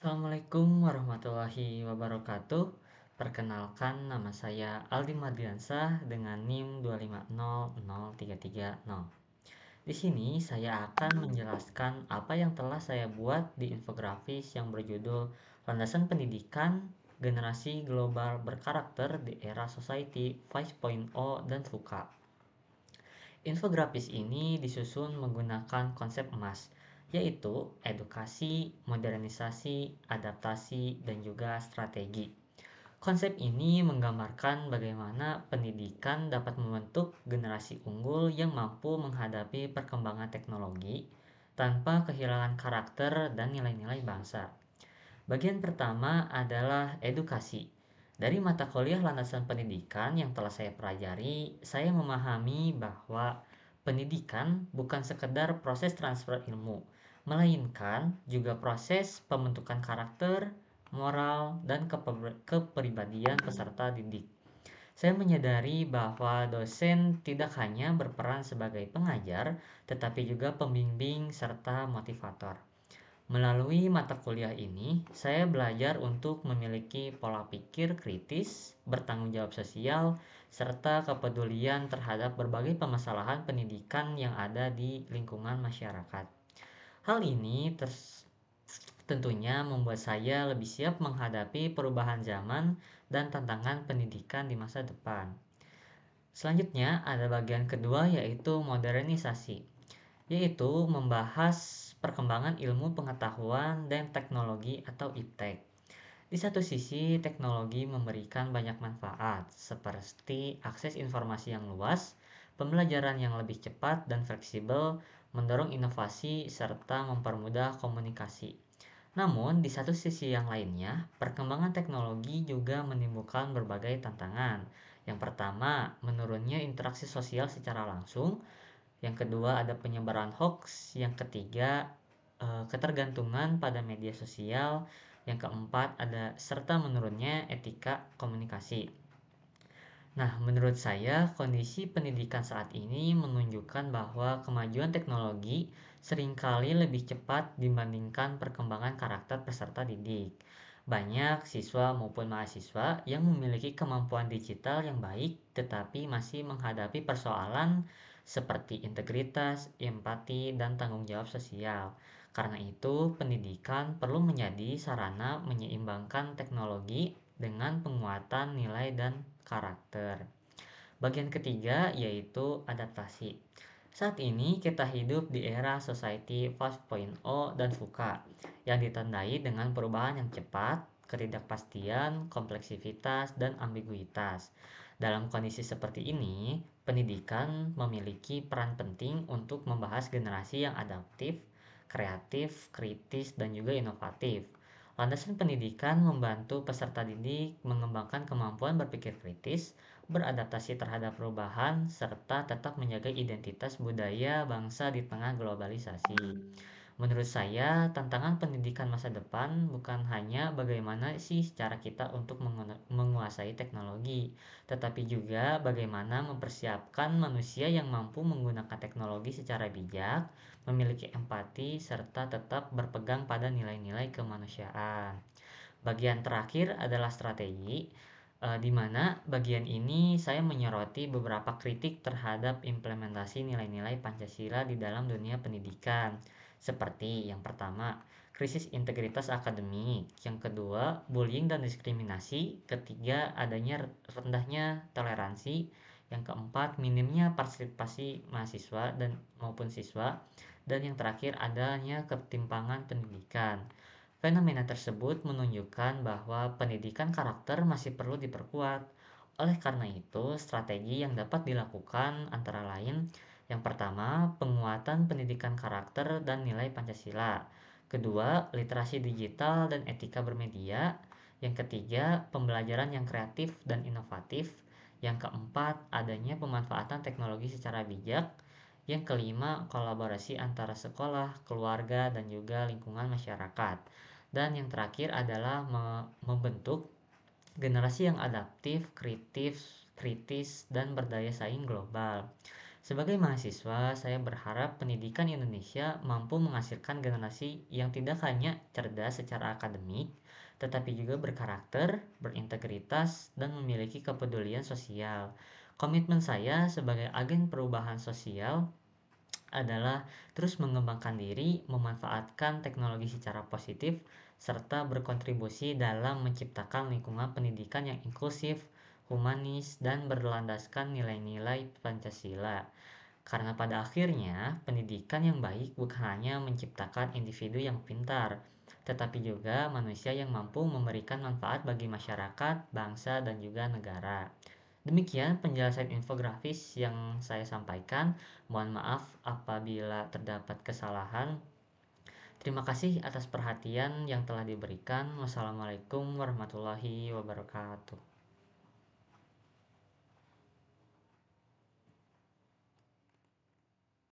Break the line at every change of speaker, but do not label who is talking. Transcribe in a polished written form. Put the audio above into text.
Assalamualaikum warahmatullahi wabarakatuh. Perkenalkan, nama saya Aldi Madriansah dengan NIM 2500330. Di sini saya akan menjelaskan apa yang telah saya buat di infografis yang berjudul Landasan Pendidikan Generasi Global Berkarakter di Era Society 5.0 dan VUCA. Infografis ini disusun menggunakan konsep emas, yaitu edukasi, modernisasi, adaptasi, dan juga strategi. Konsep ini menggambarkan bagaimana pendidikan dapat membentuk generasi unggul yang mampu menghadapi perkembangan teknologi tanpa kehilangan karakter dan nilai-nilai bangsa. Bagian pertama adalah edukasi. Dari mata kuliah landasan pendidikan yang telah saya pelajari, saya memahami bahwa pendidikan bukan sekedar proses transfer ilmu, melainkan juga proses pembentukan karakter, moral, dan kepribadian peserta didik. Saya menyadari bahwa dosen tidak hanya berperan sebagai pengajar, tetapi juga pembimbing serta motivator. Melalui mata kuliah ini, saya belajar untuk memiliki pola pikir kritis, bertanggung jawab sosial, serta kepedulian terhadap berbagai permasalahan pendidikan yang ada di lingkungan masyarakat. Hal ini tentunya membuat saya lebih siap menghadapi perubahan zaman dan tantangan pendidikan di masa depan. Selanjutnya ada bagian kedua, yaitu modernisasi, yaitu membahas perkembangan ilmu pengetahuan dan teknologi atau IPTEK. Di satu sisi, teknologi memberikan banyak manfaat, seperti akses informasi yang luas, pembelajaran yang lebih cepat dan fleksibel, mendorong inovasi, serta mempermudah komunikasi. Namun, di satu sisi yang lainnya, perkembangan teknologi juga menimbulkan berbagai tantangan. Yang pertama, menurunnya interaksi sosial secara langsung. Yang kedua, ada penyebaran hoax. Yang ketiga, ketergantungan pada media sosial. Yang keempat, ada serta menurunnya etika komunikasi. Nah, menurut saya, kondisi pendidikan saat ini menunjukkan bahwa kemajuan teknologi seringkali lebih cepat dibandingkan perkembangan karakter peserta didik. Banyak siswa maupun mahasiswa yang memiliki kemampuan digital yang baik, tetapi masih menghadapi persoalan seperti integritas, empati, dan tanggung jawab sosial. Karena itu, pendidikan perlu menjadi sarana menyeimbangkan teknologi dengan penguatan nilai dan karakter. Bagian ketiga yaitu adaptasi. Saat ini kita hidup di era Society 5.0 dan VUCA yang ditandai dengan perubahan yang cepat, ketidakpastian, kompleksivitas, dan ambiguitas. Dalam kondisi seperti ini, pendidikan memiliki peran penting untuk membahas generasi yang adaptif, kreatif, kritis, dan juga inovatif. Landasan pendidikan membantu peserta didik mengembangkan kemampuan berpikir kritis, beradaptasi terhadap perubahan, serta tetap menjaga identitas budaya bangsa di tengah globalisasi. Menurut saya, tantangan pendidikan masa depan bukan hanya bagaimana sih cara kita untuk menguasai teknologi, tetapi juga bagaimana mempersiapkan manusia yang mampu menggunakan teknologi secara bijak, memiliki empati, serta tetap berpegang pada nilai-nilai kemanusiaan. Bagian terakhir adalah strategi, di mana bagian ini saya menyoroti beberapa kritik terhadap implementasi nilai-nilai Pancasila di dalam dunia pendidikan. Seperti yang pertama, krisis integritas akademik. Yang kedua, bullying dan diskriminasi. Ketiga, adanya rendahnya toleransi. Yang keempat, minimnya partisipasi mahasiswa dan maupun siswa. Dan yang terakhir, adanya ketimpangan pendidikan. Fenomena tersebut menunjukkan bahwa pendidikan karakter masih perlu diperkuat. Oleh karena itu, strategi yang dapat dilakukan antara lain: yang pertama, penguatan pendidikan karakter dan nilai Pancasila. Kedua, literasi digital dan etika bermedia. Yang ketiga, pembelajaran yang kreatif dan inovatif. Yang keempat, adanya pemanfaatan teknologi secara bijak. Yang kelima, kolaborasi antara sekolah, keluarga, dan juga lingkungan masyarakat. Dan yang terakhir adalah membentuk generasi yang adaptif, kritis, dan berdaya saing global. Sebagai mahasiswa, saya berharap pendidikan Indonesia mampu menghasilkan generasi yang tidak hanya cerdas secara akademik, tetapi juga berkarakter, berintegritas, dan memiliki kepedulian sosial. Komitmen saya sebagai agen perubahan sosial adalah terus mengembangkan diri, memanfaatkan teknologi secara positif, serta berkontribusi dalam menciptakan lingkungan pendidikan yang inklusif, humanis, dan berlandaskan nilai-nilai Pancasila. Karena pada akhirnya, pendidikan yang baik bukan hanya menciptakan individu yang pintar, tetapi juga manusia yang mampu memberikan manfaat bagi masyarakat, bangsa, dan juga negara. Demikian penjelasan infografis yang saya sampaikan. Mohon maaf apabila terdapat kesalahan. Terima kasih atas perhatian yang telah diberikan. Wassalamualaikum warahmatullahi wabarakatuh.